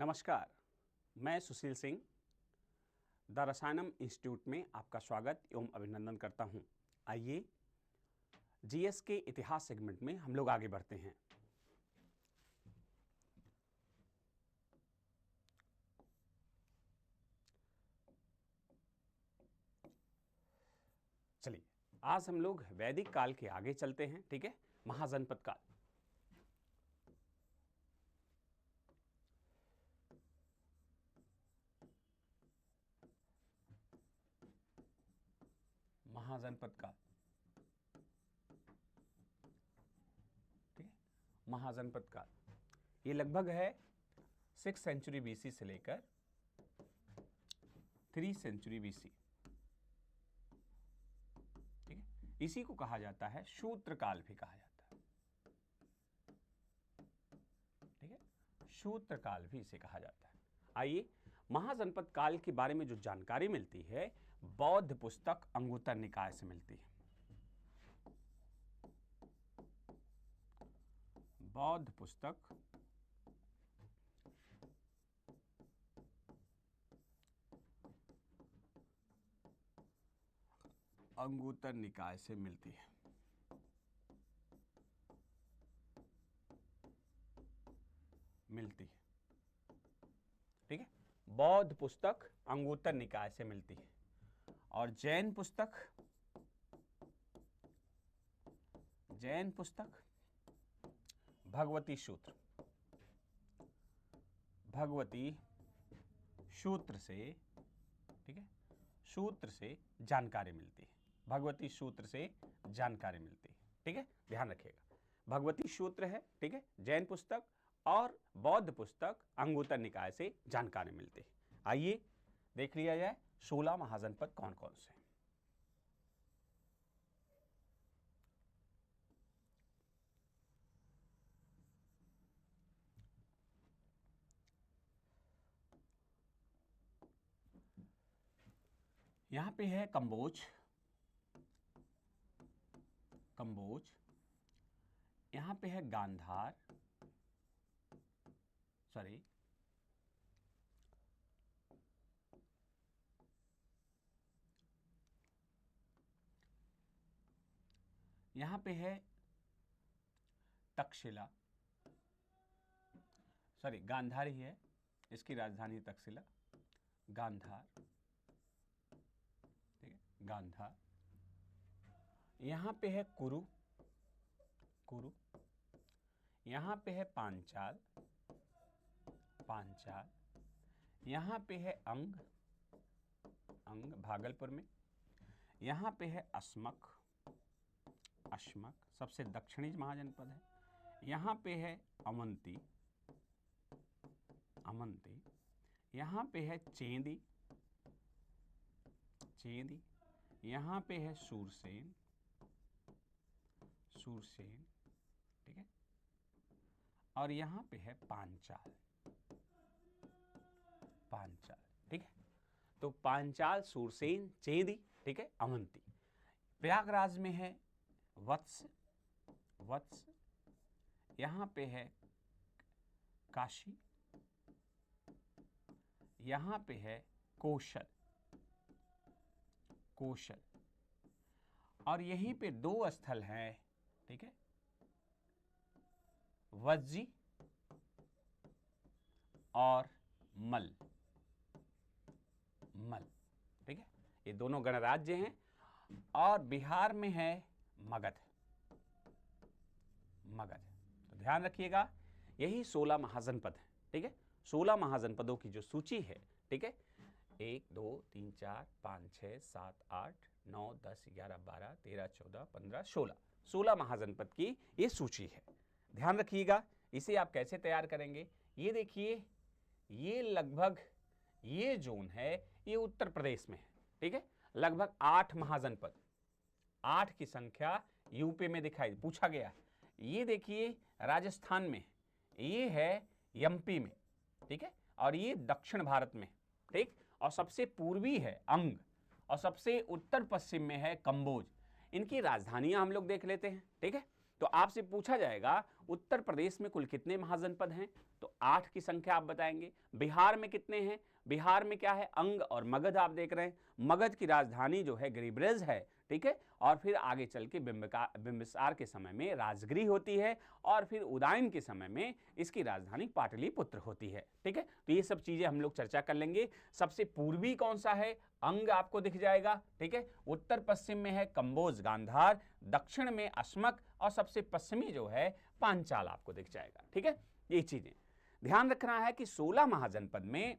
नमस्कार, मैं Sushil Singh the रसायनम institute में आपका स्वागत एवं अभिनंदन करता हूं। आइए जीएस के इतिहास सेगमेंट में हम लोग आगे बढ़ते हैं। चलिए आज हम लोग वैदिक काल के आगे चलते हैं। ठीक है, महाजनपद काल। महाजनपद काल, ठीक है, महाजनपद काल ये लगभग है 6 सेंचुरी बीसी से लेकर 3 सेंचुरी बीसी। ठीक है, इसी को कहा जाता है शूद्र काल भी कहा जाता है। ठीक है, शूद्र काल भी इसे कहा जाता है। आइए महाजनपद काल के बारे में जो जानकारी मिलती है बौद्ध पुस्तक अंगुत्तर निकाय से मिलती है। बौद्ध पुस्तक अंगुत्तर निकाय से मिलती है। ठीक है, बौद्ध पुस्तक अंगुत्तर निकाय से मिलती है। और जैन पुस्तक भगवती सूत्र से, ठीक है, सूत्र से जानकारी मिलती है। भगवती सूत्र से जानकारी मिलती है। ठीक है, ध्यान रखिएगा, भगवती सूत्र है, ठीक है, जैन पुस्तक और बौद्ध पुस्तक अंगुत्तर निकाय से जानकारी मिलती है। आइए देख लिया जाए 16 महाजनपद कौन कौन से। यहां पे है कंबोज, यहां पे है गांधार, यहां पे है तक्षशिला, गांधार ही है, इसकी राजधानी तक्षशिला, गांधार। ठीक है, गांधार। यहां पे है कुरु, यहां पे है पांचाल, यहां पे है अंग भागलपुर में। यहां पे है अस्मक, सबसे दक्षिणी महाजनपद है। यहां पे है अवंती, यहां पे है चेंदी, यहां पे है सूरसेन, ठीक है, और यहां पे है पांचाल। ठीक है, तो पांचाल, सूरसेन, चेंदी, ठीक है, अवंती। प्रयागराज में है वत्स, यहां पे है काशी, यहां पे है कौशल, और यहीं पे 2 स्थल हैं, ठीक है, वज्जी और मल। ठीक है, ये दोनों गणराज्य हैं। और बिहार में है मगध। तो ध्यान रखिएगा, यही 16 महाजनपद है। ठीक है, 16 महाजनपदों की जो सूची है, ठीक है, 1 2 3 4 5 6 7 8 9 10 11 12 13 14 15 16 महाजनपद की ये सूची है। ध्यान रखिएगा, इसे आप कैसे तैयार करेंगे। ये देखिए, ये लगभग ये जोन है, ये उत्तर प्रदेश में है। ठीक है, लगभग 8 महाजनपद, 8 की संख्या यूपी में दिखाई पूछा गया है। ये देखिए राजस्थान में, ये है एमपी में, ठीक है, और ये दक्षिण भारत में, ठीक, और सबसे पूर्वी है अंग, और सबसे उत्तर पश्चिम में है कंबोज। इनकी राजधानियां हम लोग देख लेते हैं। ठीक है, तो आपसे पूछा जाएगा उत्तर प्रदेश में कुल कितने महाजनपद हैं, तो 8 की संख्या आप बताएंगे। बिहार में कितने हैं, बिहार में क्या है, अंग और मगध आप देख रहे हैं। मगध की राजधानी जो है गिरिब्रज है, ठीक है, और फिर आगे चल के बिंबिसार के समय में राजगिरी होती है, और फिर उदयन के समय में इसकी राजधानी पाटलिपुत्र होती है, ठीक है। तो ये सब चीजें हम लोग चर्चा कर लेंगे। सबसे पूर्वी कौन सा है, अंग आपको दिख जाएगा, ठीक है। उत्तर पश्चिम में है कंबोज गांधार, दक्षिण में अस्मक, और सबसे पश्चिमी जो है पांचाल आपको दिख जाएगा, ठीक है। ये चीजें ध्यान रखना है कि 16 महाजनपद में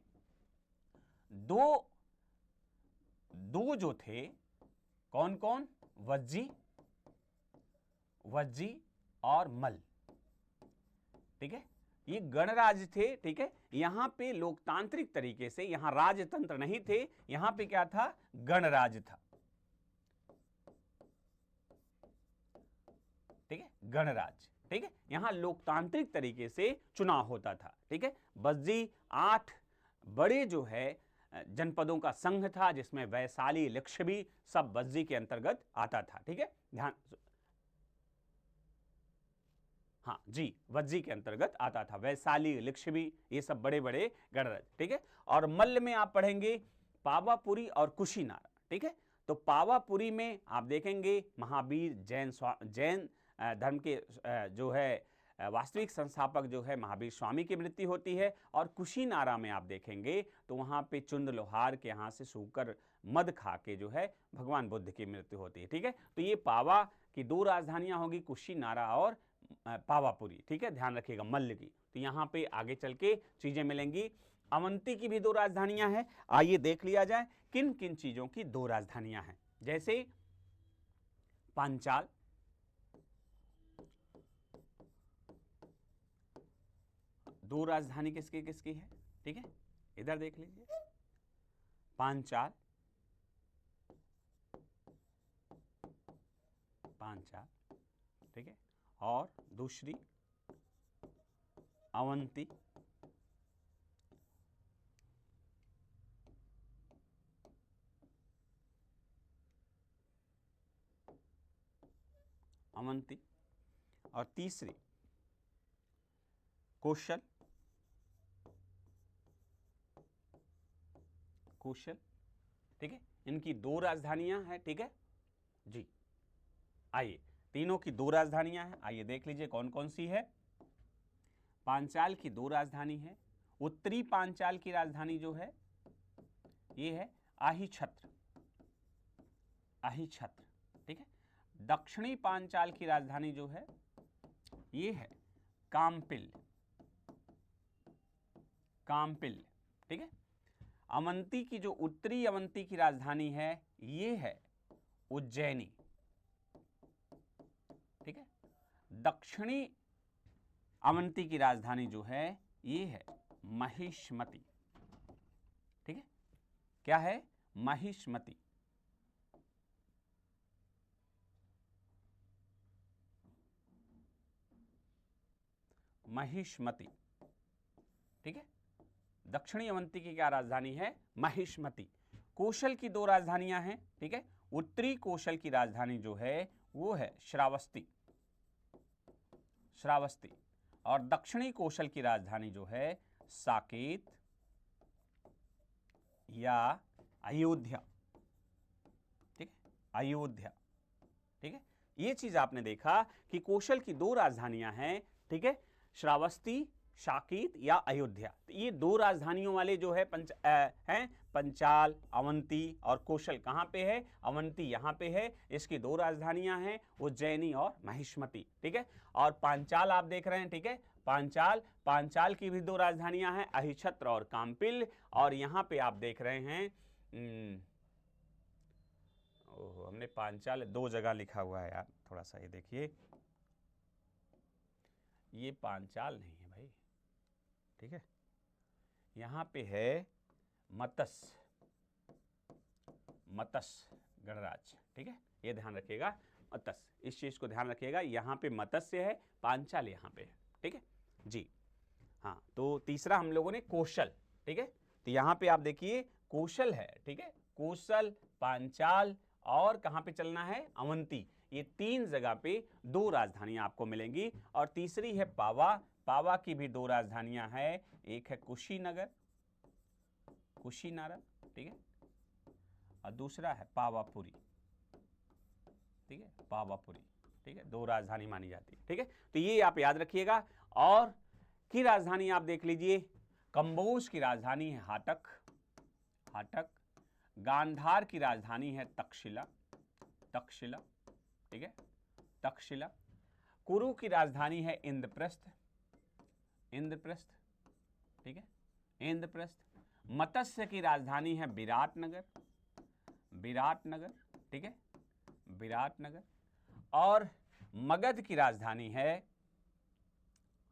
दो जो थे, कौन कौन, वज्जी और मल्ल, ठीक है, ये गणराज्य थे, ठीक है। यहां पे लोकतांत्रिक तरीके से, यहां राजतंत्र नहीं थे, यहां पे क्या था, गणराज्य था, ठीक है, गणराज्य, ठीक है। यहां लोकतांत्रिक तरीके से चुनाव होता था, ठीक है। वज्जी 8 बड़े जो है जनपदों का संघ था, जिसमें वैशाली, लिच्छवी सब वज्जी के अंतर्गत आता था, ठीक है। ध्यान, हाँ जी, वज्जी के अंतर्गत आता था, वैशाली, लिच्छवी ये सब बड़े बड़े गणराज्य, ठीक है। और मल्ल में आप पढ़ेंगे पावापुरी और कुशीनारा, ठीक है। तो पावापुरी में आप देखेंगे महावीर जैन धर्म के जो है वास्तविक संस्थापक जो है महावीर स्वामी की मृत्यु होती है। और कुशीनारा में आप देखेंगे तो वहां पे चुंद लोहार के यहां से सूकर मद खा के जो है भगवान बुद्ध की मृत्यु होती है, ठीक है। तो ये पावा की 2 राजधानियां होगी, कुशीनारा और पावापुरी, ठीक है, ध्यान रखिएगा, मल्ल की। तो यहां पे आगे चल के चीजें मिलेंगी। अवंती की भी 2 राजधानियां हैं, आइए देख लिया जाए किन किन चीजों की 2 राजधानियां हैं। जैसे पांचाल, दो राजधानी किसकी किसकी है, ठीक है, इधर देख लीजिए, पांचाल, ठीक है, और दूसरी अवंती, और तीसरी कौशल, ठीक है। इनकी 2 राजधानियां हैं, ठीक है जी। आइए, तीनों की 2 राजधानियां हैं, आइए देख लीजिए कौन कौन सी है। पांचाल की 2 राजधानी है। उत्तरी पांचाल की राजधानी जो है ये है आहीछत्र, ठीक है। दक्षिणी पांचाल की राजधानी जो है ये है काम्पिल, ठीक है। अवंती की जो उत्तरी अवंती की राजधानी है ये है उज्जैनी, ठीक है। दक्षिणी अवंती की राजधानी जो है ये है महिष्मति, ठीक है। क्या है, महिष्मति, ठीक है। दक्षिणी अवंती की क्या राजधानी है, महिष्मति। कौशल की 2 राजधानियां हैं, ठीक है। उत्तरी कौशल की राजधानी जो है वो है श्रावस्ती, और दक्षिणी कौशल की राजधानी जो है साकेत या अयोध्या, ठीक है, ठीक है। ये चीज आपने देखा कि कौशल की 2 राजधानियां हैं, ठीक है, श्रावस्ती, साकेत या अयोध्या। तो ये 2 राजधानियों वाले जो है हैं पंचाल, अवंती और कौशल कहां पे है, अवंती यहां पे है, इसकी 2 राजधानियां हैं उज्जैनी और महिष्मति, ठीक है। और पांचाल आप देख रहे हैं, ठीक है, पांचाल की भी 2 राजधानियां हैं अहीछत्र और काम्पिल। और यहां पे आप देख रहे हैं ओह, हमने पांचाल 2 जगह लिखा हुआ है यार, थोड़ा सा ये देखिए, ये पांचाल नहीं है भाई, ठीक है। यहां पे है मत्स्य गणराज्य, ठीक है, ये ध्यान रखिएगा, मत्स्य, इस चीज को ध्यान रखिएगा, यहां पे मत्स्य है, पांचाल यहां पे है, ठीक है जी। हाँ, तो तीसरा हम लोगों ने कौशल, ठीक है। तो यहां पे आप देखिए कौशल है, ठीक है, कौशल, पांचाल और कहां पे चलना है, अवंती। ये 3 जगह पे 2 राजधानियां आपको मिलेंगी। और तीसरी है पावा, पावा की भी 2 राजधानियां हैं, एक है कुशीनगर, कुशीनारा, ठीक है, और दूसरा है पावापुरी, ठीक है, पावापुरी, ठीक है, 2 राजधानी मानी जाती है, ठीक है। तो ये आप याद रखिएगा। और की राजधानी आप देख लीजिए, कंबोज की राजधानी है हाटक, हाटक। गांधार की राजधानी है तक्षशिला, तक्षशिला, ठीक है, तक्षशिला। कुरु की राजधानी है इंद्रप्रस्थ, इंद्रप्रस्थ, ठीक है, इंद्रप्रस्थ। मत्स्य की राजधानी है विराटनगर, विराटनगर, ठीक है, विराटनगर। और मगध की राजधानी है,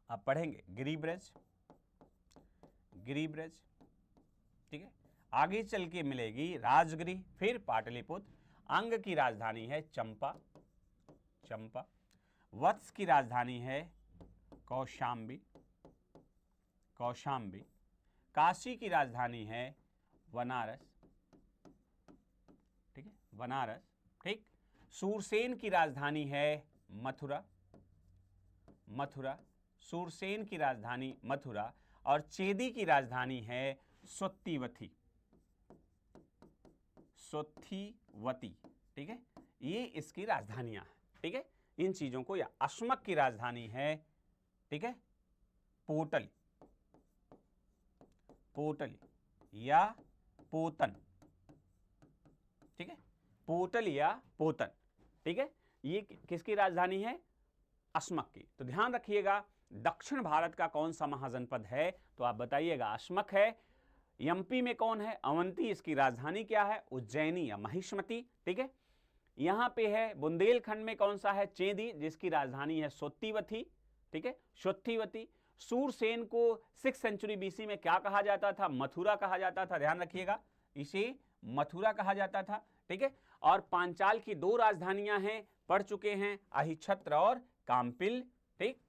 आप पढ़ेंगे, गिरिब्रज, गिरिब्रज, ठीक है। आगे चल के मिलेगी राजगिरी, फिर पाटलिपुत्र। अंग की राजधानी है चंपा, चंपा। वत्स की राजधानी है कौशांबी, कौशांबी। काशी की राजधानी है बनारस, ठीक है, बनारस, ठीक। सूरसेन की राजधानी है मथुरा, मथुरा। सूरसेन की राजधानी मथुरा। और चेदी की राजधानी है स्वत्तिवती, स्वत्तिवती, ठीक है, ये इसकी राजधानियां हैं, ठीक है। इन चीजों को, या अश्मक की राजधानी है, ठीक है, पोटल, पोटल या पोतन, ठीक है, पोटल या पोतन, ठीक है। ये किसकी राजधानी है? अश्मक की। तो ध्यान रखिएगा, दक्षिण भारत का कौन सा महाजनपद है, तो आप बताइएगा। अश्मक है। एमपी में कौन है? अवंती। इसकी राजधानी क्या है? उज्जैनी या महिष्मती, ठीक है। यहां पे है बुंदेलखंड में कौन सा है? चेदी, जिसकी राजधानी है स्वत्तिवती, ठीक है, स्वत्तिवती। सूरसेन को 6th सेंचुरी बीसी में क्या कहा जाता था? मथुरा कहा जाता था, ध्यान रखिएगा, इसे मथुरा कहा जाता था, ठीक है। और पांचाल की 2 राजधानियां हैं, पढ़ चुके हैं, अहिछत्र और काम्पिल, ठीक।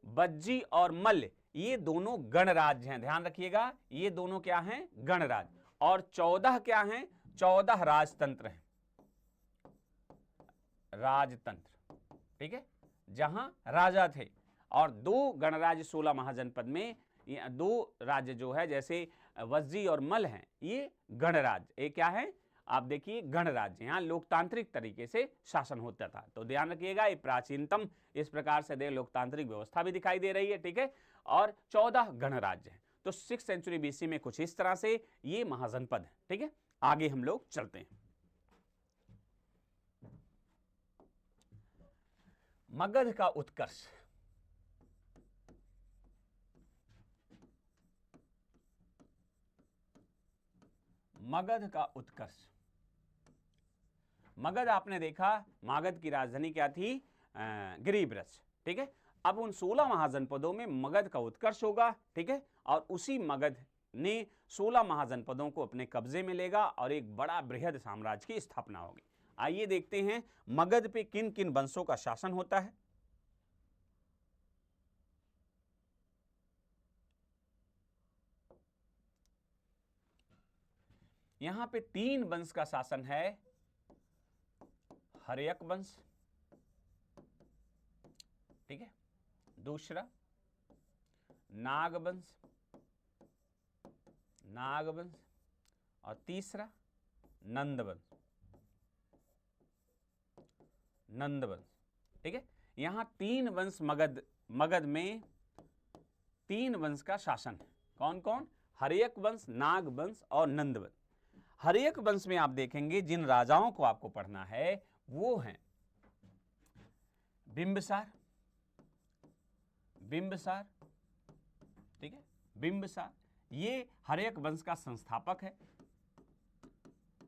बज्जी और मल्ल, ये दोनों गणराज्य हैं, ध्यान रखिएगा, ये दोनों क्या हैं? गणराज्य। और 14 क्या हैं? 14 राजतंत्र हैं, राजतंत्र, ठीक है, जहां राजा थे। और 2 गणराज्य 16 महाजनपद में, 2 राज्य जो है, जैसे वज्जी और मल्ल हैं, ये गणराज्य। ये क्या है? आप देखिए, गणराज्य। यहां लोकतांत्रिक तरीके से शासन होता था। तो ध्यान रखिएगा, ये प्राचीनतम इस प्रकार से लोकतांत्रिक व्यवस्था भी दिखाई दे रही है, ठीक है। और 14 गणराज्य हैं। तो 6th सेंचुरी बीसी में कुछ इस तरह से ये महाजनपद है, ठीक है। आगे हम लोग चलते हैं। मगध का उत्कर्ष। मगध का उत्कर्ष। मगध आपने देखा, मगध की राजधानी क्या थी? गिरिब्रज, ठीक है। अब उन 16 महाजनपदों में मगध का उत्कर्ष होगा, ठीक है। और उसी मगध ने 16 महाजनपदों को अपने कब्जे में लेगा और एक बड़ा बृहद साम्राज्य की स्थापना होगी। आइए देखते हैं मगध पे किन किन वंशों का शासन होता है। यहां पे 3 वंश का शासन है। हर्यक वंश, ठीक है, दूसरा नागवंश, नागवंश, और तीसरा नंदवंश, नंदवंश, ठीक है। यहां 3 वंश मगध में 3 वंश का शासन है। कौन कौन? हर्यक वंश, नागवंश और नंदवंश। हर्यक वंश में आप देखेंगे जिन राजाओं को आपको पढ़ना है वो हैं बिंबिसार, बिंबिसार, ठीक है, बिंबिसार। ये हर्यक वंश का संस्थापक है,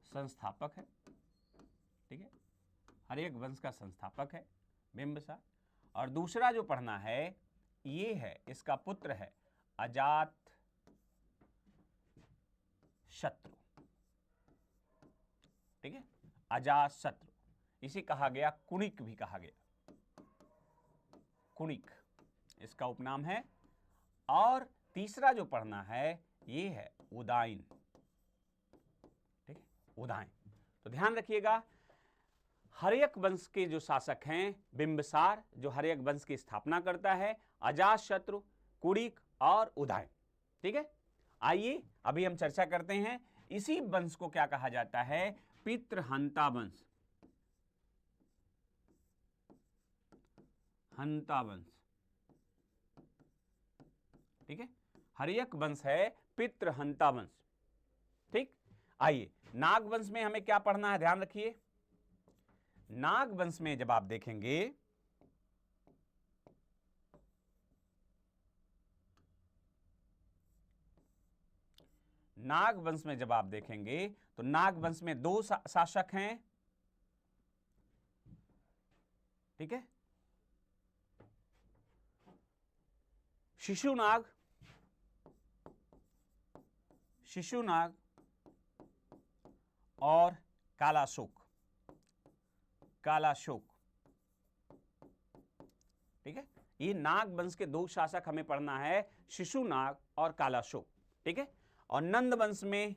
संस्थापक है, ठीक है, हर्यक वंश का संस्थापक है बिंबिसार। और दूसरा जो पढ़ना है ये है, इसका पुत्र है अजात शत्रु, ठीक है, अजात शत्रु। इसे कहा गया कुणिक भी कहा गया, कुणिक इसका उपनाम है। और तीसरा जो पढ़ना है ये है उदाइन, ठीक है, उदाइन। तो ध्यान रखिएगा, हर्यक वंश के जो शासक हैं बिंबिसार, जो हर्यक वंश की स्थापना करता है, अजातशत्रु, कुणिक और उदयन। ठीक है, आइए अभी हम चर्चा करते हैं इसी वंश को क्या कहा जाता है, पितृहंता वंश। हंता वंश, ठीक है, हर्यक वंश है पितृहंता वंश। ठीक, आइए नाग वंश में हमें क्या पढ़ना है, ध्यान रखिए। नाग वंश में जब आप देखेंगे नाग वंश में जब आप देखेंगे तो नाग वंश में दो शासक हैं। ठीक है, शिशुनाग, शिशुनाग और कालाशोक, कालाशोक। ठीक है, ये नाग वंश के दो शासक हमें पढ़ना है, शिशुनाग और कालाशोक। ठीक है, और नंद वंश में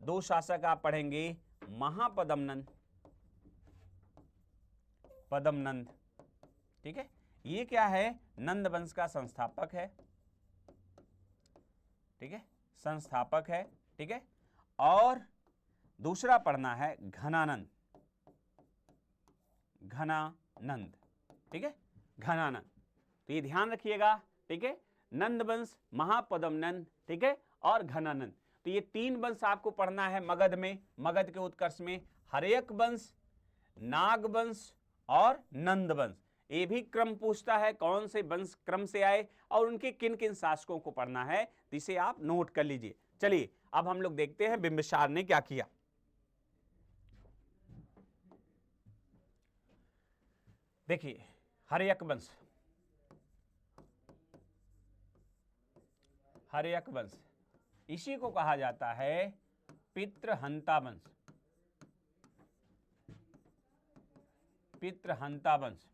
दो शासक आप पढ़ेंगे, महापद्मनंद, पद्मनंद। ठीक है, ये क्या है, नंद वंश का संस्थापक है। ठीक है, संस्थापक है। ठीक है, और दूसरा पढ़ना है घनानंद, घनानंद। ठीक है, घनानंद, तो ये ध्यान रखिएगा। ठीक है, नंद वंश, महापद्मनंद, ठीक है, और घनानंद, तो ये तीन वंश आपको पढ़ना है मगध में, मगध के उत्कर्ष में, हर्यक वंश, नाग वंश और नंद वंश। ये भी क्रम पूछता है, कौन से वंश क्रम से आए और उनके किन किन शासकों को पढ़ना है, इसे आप नोट कर लीजिए। चलिए अब हम लोग देखते हैं बिंबिसार ने क्या किया। देखिए हर्यक वंश, हर्यक वंश, इसी को कहा जाता है पितृहंता वंश, पितृहंता वंश।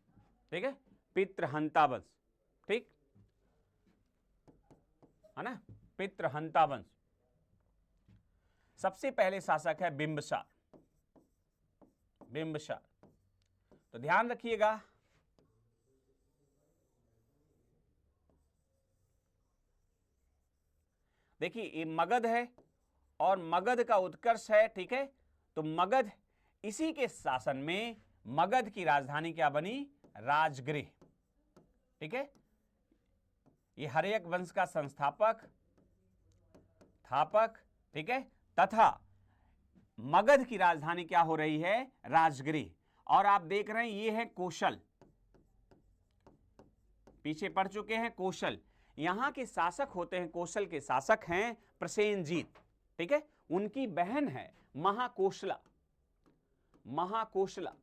ठीक है, पितृहंता वंश, ठीक है ना, पितृहंता वंश। सबसे पहले शासक है बिंबिसार, बिंबिसार। तो ध्यान रखिएगा, देखिए ये मगध है और मगध का उत्कर्ष है। ठीक है, तो मगध, इसी के शासन में मगध की राजधानी क्या बनी, राजगृह। ठीक है, ये हर्यक वंश का संस्थापक, स्थापक, ठीक है, तथा मगध की राजधानी क्या हो रही है, राजगृह। और आप देख रहे हैं ये है कौशल, पीछे पढ़ चुके हैं कौशल। यहां के शासक होते हैं, कौशल के शासक हैं प्रसेनजीत। ठीक है, उनकी बहन है महाकोशला, महाकोशला।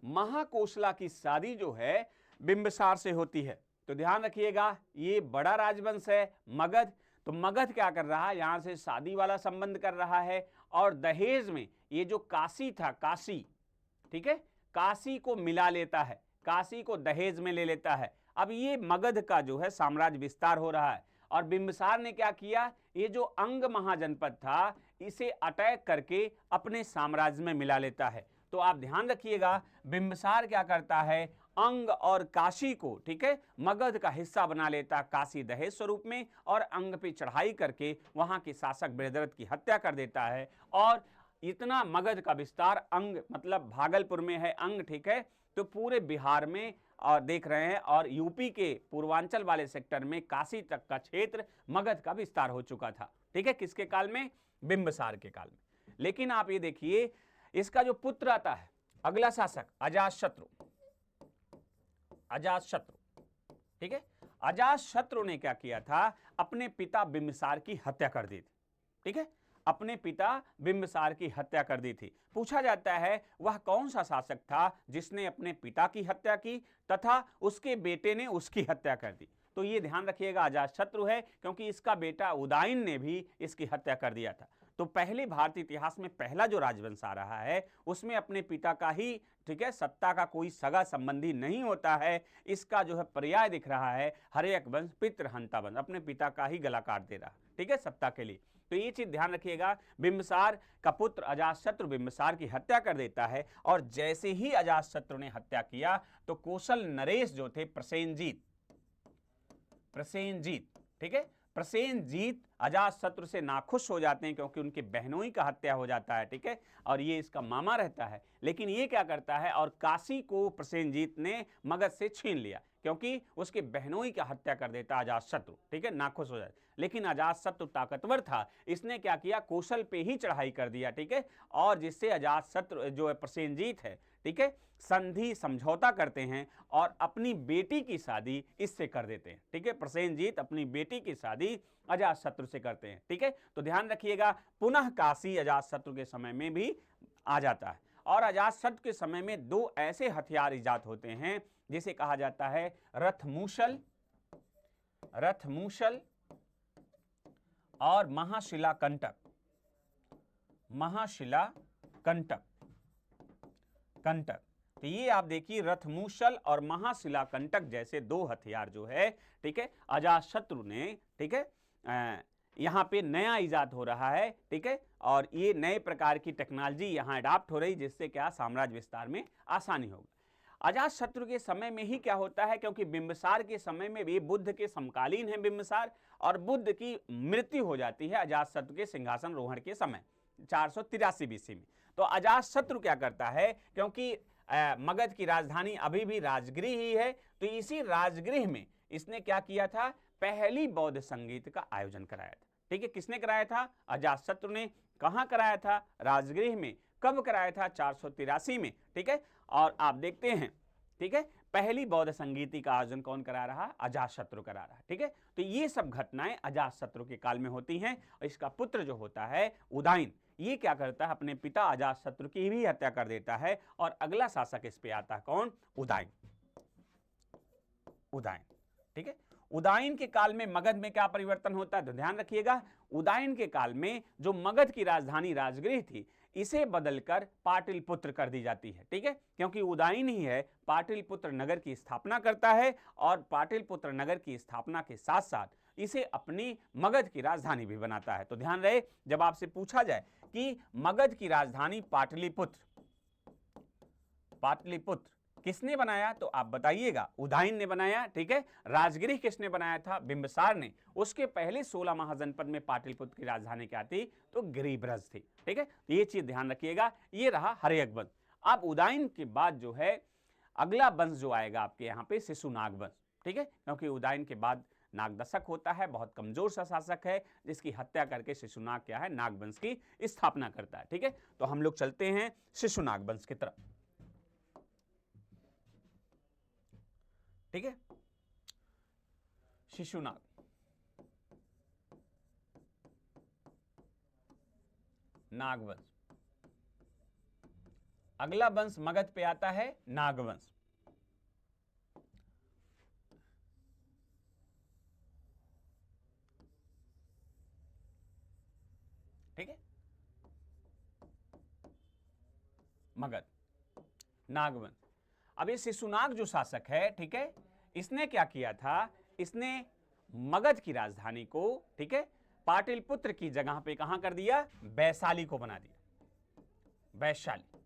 महाकोशला की शादी जो है बिंबिसार से होती है। तो ध्यान रखिएगा, ये बड़ा राजवंश है मगध। तो मगध क्या कर रहा है, यहां से शादी वाला संबंध कर रहा है और दहेज में ये जो काशी था, काशी, ठीक है, काशी को मिला लेता है, काशी को दहेज में ले लेता है। अब ये मगध का जो है साम्राज्य विस्तार हो रहा है और बिंबिसार ने क्या किया, ये जो अंग महाजनपद था इसे अटैक करके अपने साम्राज्य में मिला लेता है। तो आप ध्यान रखिएगा, बिंबिसार क्या करता है, अंग और काशी को, ठीक है, मगध का हिस्सा बना लेता काशी दहेज स्वरूप में, और अंग पे चढ़ाई करके वहां के शासक बृहद्रथ की हत्या कर देता है। और इतना मगध का विस्तार, अंग मतलब भागलपुर में है अंग, ठीक है, तो पूरे बिहार में और देख रहे हैं, और यूपी के पूर्वांचल वाले सेक्टर में काशी तक का क्षेत्र मगध का विस्तार हो चुका था। ठीक है, किसके काल में, बिंबिसार के काल में। लेकिन आप ये देखिए, इसका जो पुत्र आता है अगला शासक, अजातशत्रु, अजातशत्रु। ठीक है, अजातशत्रु ने क्या किया था, अपने पिता बिंबिसार की हत्या कर दी थी। ठीक है, अपने पिता बिंबिसार की हत्या कर दी थी। पूछा जाता है वह कौन सा शासक था जिसने अपने पिता की हत्या की तथा उसके बेटे ने उसकी हत्या कर दी। तो ये ध्यान रखिएगा, अजातशत्रु है, क्योंकि इसका बेटा उदयन ने भी इसकी हत्या कर दिया था। तो पहले भारतीय इतिहास में पहला जो राजवंश आ रहा है उसमें अपने पिता का ही, ठीक है, सत्ता का कोई सगा संबंधी नहीं होता है। इसका जो है पर्याय दिख रहा है हर्यक वंश, पितृहंता वंश, अपने पिता का ही गला काट दे रहा, ठीक है, सत्ता के लिए। तो ये चीज ध्यान रखिएगा। बिंबिसार का पुत्र अजातशत्रु बिंबिसार की हत्या कर देता है और जैसे ही अजातशत्रु ने हत्या किया तो कौशल नरेश जो थे, प्रसेनजीत, ठीक है, प्रसेनजीत अजातशत्रु से नाखुश हो जाते हैं क्योंकि उनके बहनोई का हत्या हो जाता है, ठीक है, और ये इसका मामा रहता है। लेकिन ये क्या करता है, और काशी को प्रसेनजीत ने मगध से छीन लिया क्योंकि उसके बहनोई का हत्या कर देता अजातशत्रु, ठीक है, नाखुश हो जाए। लेकिन अजातशत्रु ताकतवर था, इसने क्या किया, कौशल पे ही चढ़ाई कर दिया, ठीक है, और जिससे अजातशत्रु जो है प्रसेनजीत है, ठीक है, संधि समझौता करते हैं और अपनी बेटी की शादी इससे कर देते हैं, ठीक है, प्रसेनजीत अपनी बेटी की शादी अजातशत्रु से करते हैं, ठीक है। तो ध्यान रखिएगा, पुनः काशी अजातशत्रु के समय में भी आ जाता है और अजातशत्रु के समय में दो ऐसे हथियार इजाद होते हैं जिसे कहा जाता है रथमूशल और महाशिला कंटक। तो ये आप देखिए, रथमूशल और महाशिला कंटक जैसे दो हथियार जो है, ठीक है, अजातशत्रु ने, ठीक है, यहाँ पे नया इजाद हो रहा है, ठीक है, और ये नए प्रकार की टेक्नोलॉजी यहाँ अडॉप्ट हो रही जिससे क्या साम्राज्य विस्तार में आसानी होगी। अजातशत्रु के समय में ही क्या होता है, क्योंकि बिंबिसार के समय में भी बुद्ध के समकालीन है बिंबिसार, और बुद्ध की मृत्यु हो जाती है अजातशत्रु के सिंहासन रोहण के समय 483 BC में। तो अजातशत्रु क्या करता है, क्योंकि मगध की राजधानी अभी भी राजगृह ही है, तो इसी राजगृह में इसने क्या किया था, पहली बौद्ध संगीत का आयोजन कराया था, ठीक है। किसने कराया था, अजातशत्रु ने। कहां कराया था, राजगृह में। कब कराया था, 483 में, ठीक है। और आप देखते हैं, ठीक है, पहली बौद्ध संगीति का आयोजन कौन करा रहा, अजातशत्रु करा रहा है, ठीक है। तो ये सब घटनाएं अजातशत्रु के काल में होती हैं और इसका पुत्र जो होता है उदयन, ये क्या करता है, अपने पिता अजातशत्रु की भी हत्या कर देता है और अगला शासक इस पे आता है कौन, उदयन, ठीक है। उदयन के काल में मगध में क्या परिवर्तन होता है, तो ध्यान रखिएगा, उदयन के काल में जो मगध की राजधानी राजगृह थी इसे बदलकर पाटलिपुत्र कर दी जाती है, ठीक है, क्योंकि उदयन ही है पाटलिपुत्र नगर की स्थापना करता है और पाटलिपुत्र नगर की स्थापना के साथ साथ इसे अपनी मगध की राजधानी भी बनाता है। तो ध्यान रहे, जब आपसे पूछा जाए कि मगध की राजधानी पाटलिपुत्र किसने बनाया, तो आप बताइएगा, उदयन ने बनाया, ठीक है। राजगृह किसने बनाया था, बिंबिसार ने। उसके पहले 16 महाजनपद में पाटलिपुत्र की राजधानी क्या थी, तो गिरिब्रज थी, ठीक है। ये चीज ध्यान रखिएगा। ये रहा हर्यक वंश। अब उदयन के बाद जो है अगला वंश जो आएगा आपके यहाँ पे शिशुनाग वंश, ठीक है, क्योंकि उदयन के बाद नागदशक होता है, बहुत कमजोर सा शासक है जिसकी हत्या करके शिशुनाग क्या है, नाग वंश की स्थापना करता है, ठीक है। तो हम लोग चलते हैं शिशुनाग वंश की तरफ, ठीक है। शिशुनाग, नागवंश। अगला वंश मगध पे आता है नागवंश, ठीक है, मगध, नागवंश। अब ये शिशुनाग जो शासक है, ठीक है, इसने क्या किया था, इसने मगध की राजधानी को, ठीक है, पाटलिपुत्र की जगह पे कहां कर दिया, वैशाली को बना दिया, वैशाली,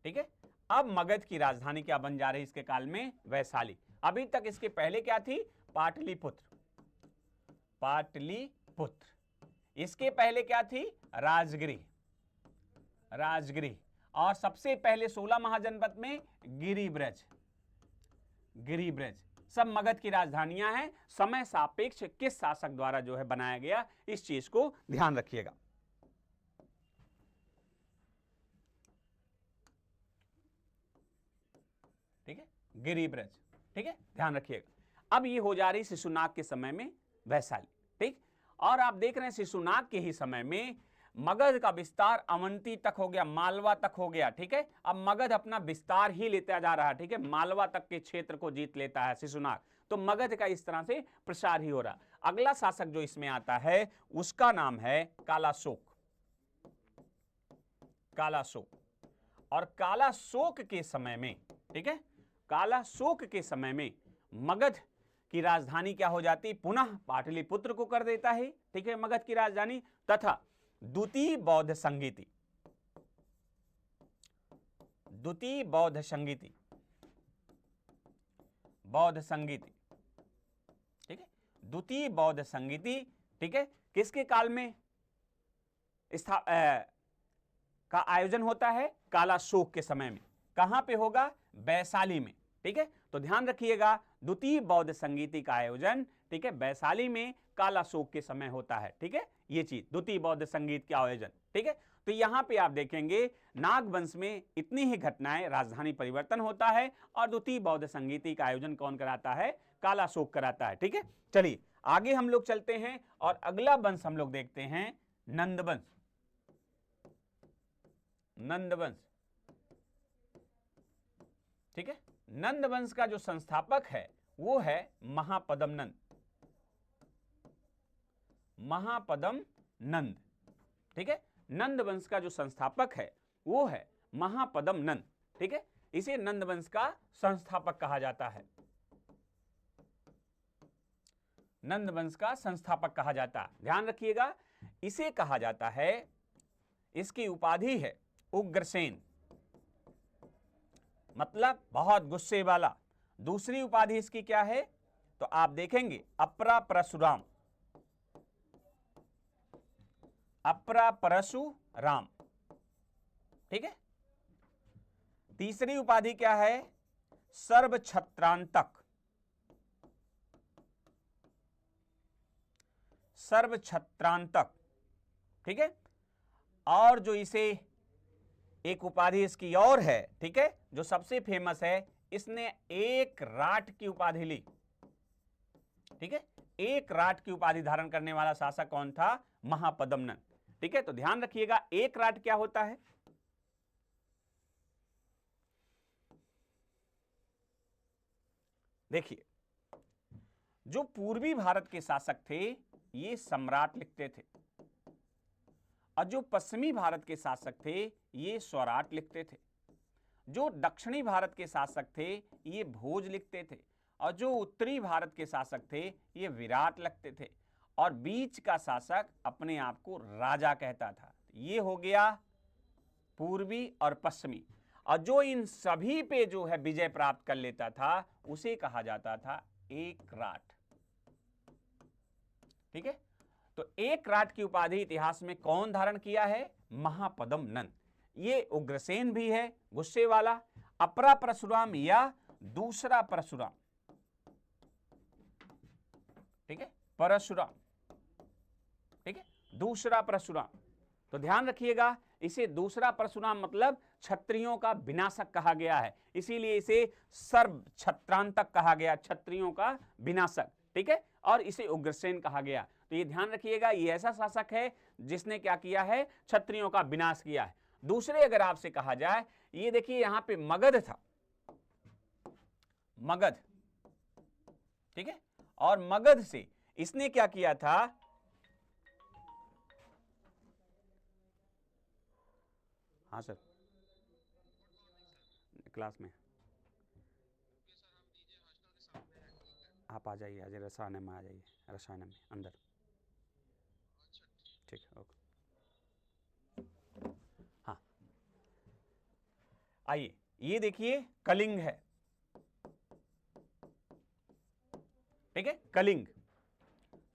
ठीक है। अब मगध की राजधानी क्या बन जा रही इसके काल में, वैशाली। अभी तक इसके पहले क्या थी, पाटलिपुत्र। इसके पहले क्या थी, राजगृह। और सबसे पहले 16 महाजनपद में गिरिब्रज। सब मगध की राजधानियां हैं। समय सापेक्ष किस शासक द्वारा जो है बनाया गया, इस चीज को ध्यान रखिएगा, ठीक है, गिरिब्रज, ठीक है, ध्यान रखिएगा। अब ये हो जा रही शिशुनाग के समय में वैशाली, ठीक। और आप देख रहे हैं शिशुनाग के ही समय में मगध का विस्तार अवंती तक हो गया, मालवा तक हो गया, ठीक है। अब मगध अपना विस्तार ही लेता जा रहा है, ठीक है, मालवा तक के क्षेत्र को जीत लेता है शिशुनाग। तो मगध का इस तरह से प्रसार ही हो रहा। अगला शासक जो इसमें आता है उसका नाम है कालाशोक, कालाशोक। और कालाशोक के समय में, ठीक है, कालाशोक के समय में मगध की राजधानी क्या हो जाती, पुनः पाटलिपुत्र को कर देता है, ठीक है, मगध की राजधानी। तथा द्वितीय बौद्ध संगीति, द्वितीय बौद्ध संगीति, बौद्ध संगीति, ठीक है, द्वितीय बौद्ध संगीति, ठीक है, किसके काल में का आयोजन होता है, कालाशोक के समय में। कहां पे होगा, वैशाली में, ठीक है। तो ध्यान रखिएगा, द्वितीय बौद्ध संगीति का आयोजन, ठीक है, वैशाली में कालाशोक के समय होता है, ठीक है, ये चीज द्वितीय बौद्ध संगीत का आयोजन, ठीक है। तो यहां पे आप देखेंगे नागवंश में इतनी ही घटनाएं, राजधानी परिवर्तन होता है और द्वितीय बौद्ध संगीति का आयोजन कौन कराता है, कालाशोक कराता है, ठीक है। चलिए आगे हम लोग चलते हैं और अगला वंश हम लोग देखते हैं नंदवंश। नंदवंश, ठीक है, नंदवंश का जो संस्थापक है वो है महापद्म नंद, महापद्म नंद, ठीक है। नंदवंश का जो संस्थापक है वो है महापद्म नंद, ठीक है, इसे नंदवंश का संस्थापक कहा जाता है, नंदवंश का संस्थापक कहा जाता है। ध्यान रखिएगा, इसे कहा जाता है, इसकी उपाधि है उग्रसेन, मतलब बहुत गुस्से वाला। दूसरी उपाधि इसकी क्या है, तो आप देखेंगे अपरा परशुराम, अपरा परशुराम, ठीक है। तीसरी उपाधि क्या है, सर्वछत्रांतक, सर्वछत्रांतक, ठीक है। और जो इसे एक उपाधि इसकी और है, ठीक है, जो सबसे फेमस है, इसने एक राट की उपाधि ली, ठीक है, एक राट की उपाधि धारण करने वाला शासक कौन था, महापद्म नंद, ठीक है। तो ध्यान रखिएगा, एक राट क्या होता है, देखिए जो पूर्वी भारत के शासक थे ये सम्राट लिखते थे और जो पश्चिमी भारत के शासक थे ये स्वराट लिखते थे। जो दक्षिणी भारत के शासक थे ये भोज लिखते थे और जो उत्तरी भारत के शासक थे ये विराट लिखते थे और बीच का शासक अपने आप को राजा कहता था। ये हो गया पूर्वी और पश्चिमी, और जो इन सभी पे जो है विजय प्राप्त कर लेता था उसे कहा जाता था एक राट, ठीक है। तो एक राट की उपाधि इतिहास में कौन धारण किया है, महापद्म नंद। ये उग्रसेन भी है गुस्से वाला, अपरा परशुराम या दूसरा परशुराम, ठीक है, परशुराम, ठीक है, दूसरा परशुराम। तो ध्यान रखिएगा, इसे दूसरा परशुराम मतलब क्षत्रियों का विनाशक कहा गया है, इसीलिए इसे सर्व छत्रांतक कहा गया, क्षत्रियों का विनाशक, ठीक है। और इसे उग्रसेन कहा गया। तो ये ध्यान रखिएगा, ये ऐसा शासक है जिसने क्या किया है, क्षत्रियों का विनाश किया है। दूसरे अगर आपसे कहा जाए, ये देखिए यहां पे मगध था, मगध, ठीक है, और मगध से इसने क्या किया था, हाँ सर क्लास में आप आ जाइए, आज रसायन में आ जाइए, रसायन में अंदर, ठीक है, ओके। हाँ आइए, ये देखिए कलिंग है, ठीक है, कलिंग।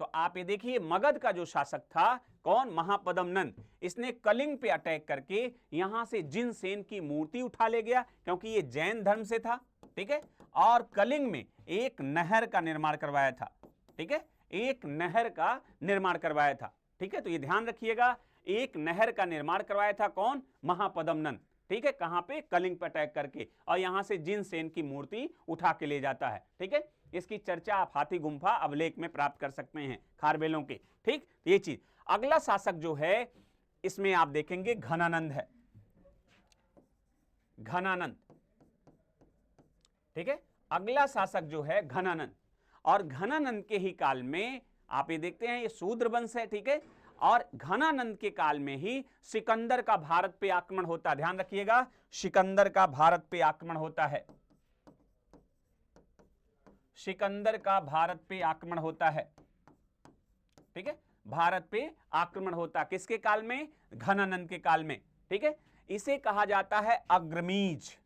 तो आप ये देखिए मगध का जो शासक था कौन, महापद्म नंद, इसने कलिंग पे अटैक करके यहां से जिनसेन की मूर्ति उठा ले गया, क्योंकि ये जैन धर्म से था, ठीक है, और कलिंग में एक नहर का निर्माण करवाया था, ठीक है, एक नहर का निर्माण करवाया था, ठीक है। तो ये ध्यान रखिएगा, एक नहर का निर्माण करवाया था कौन, महापद्म नंद, ठीक है, कहां पे, कलिंग पे अटैक करके, और यहां से जिनसेन की मूर्ति उठा के ले जाता है, ठीक है। इसकी चर्चा आप हाथी गुम्फा अभिलेख में प्राप्त कर सकते हैं, खारबेलों के, ठीक, ये चीज। अगला शासक जो है इसमें आप देखेंगे घनानंद है, घनानंद, ठीक है, अगला शासक जो है घनानंद। और घनानंद के ही काल में आप ये देखते हैं ये शूद्र वंश है, ठीक है, और घनानंद के काल में ही सिकंदर का भारत पे आक्रमण होता है। ध्यान रखिएगा, सिकंदर का भारत पे आक्रमण होता है, सिकंदर का भारत पे आक्रमण होता है, ठीक है, भारत पे आक्रमण होता है। किसके काल में? घनानंद के काल में, ठीक है। इसे कहा जाता है अग्रमीज,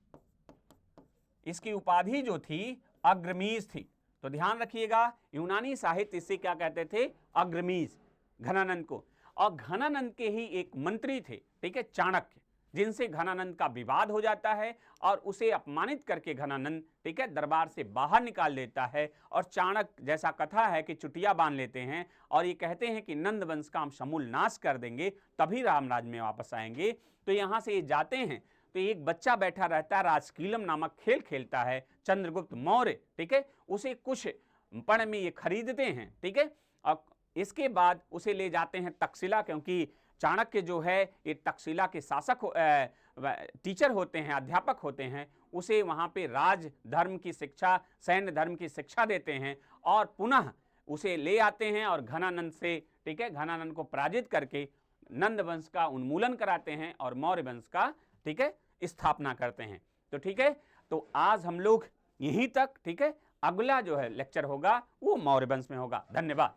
इसकी उपाधि जो थी अग्रमीज थी। तो ध्यान रखिएगा, यूनानी साहित्य इसे क्या कहते थे? अग्रमीज, घनानंद को। और घनानंद के ही एक मंत्री थे, ठीक है, चाणक्य, जिनसे घनानंद का विवाद हो जाता है और उसे अपमानित करके घनानंद, ठीक है, दरबार से बाहर निकाल देता है। और चाणक्य, जैसा कथा है कि चुटिया बांध लेते हैं और ये कहते हैं कि नंद वंश का हम समूल नाश कर देंगे, तभी रामराज में वापस आएंगे। तो यहां से ये जाते हैं तो एक बच्चा बैठा रहता है, राजकीलम नामक खेल खेलता है, चंद्रगुप्त मौर्य, ठीक है, उसे कुछ पण में ये खरीदते हैं, ठीक है। और इसके बाद उसे ले जाते हैं तक्षशिला, क्योंकि चाणक्य जो है ये तक्षशिला के शासक टीचर होते हैं, अध्यापक होते हैं। उसे वहां पे राज धर्म की शिक्षा, सैन्य धर्म की शिक्षा देते हैं और पुनः उसे ले आते हैं और घनानंद से, ठीक है, घनानंद को पराजित करके नंद वंश का उन्मूलन कराते हैं और मौर्य वंश का, ठीक है, स्थापना करते हैं। तो ठीक है, तो आज हम लोग यहीं तक, ठीक है, अगला जो है लेक्चर होगा वो मौर्य वंश में होगा। धन्यवाद।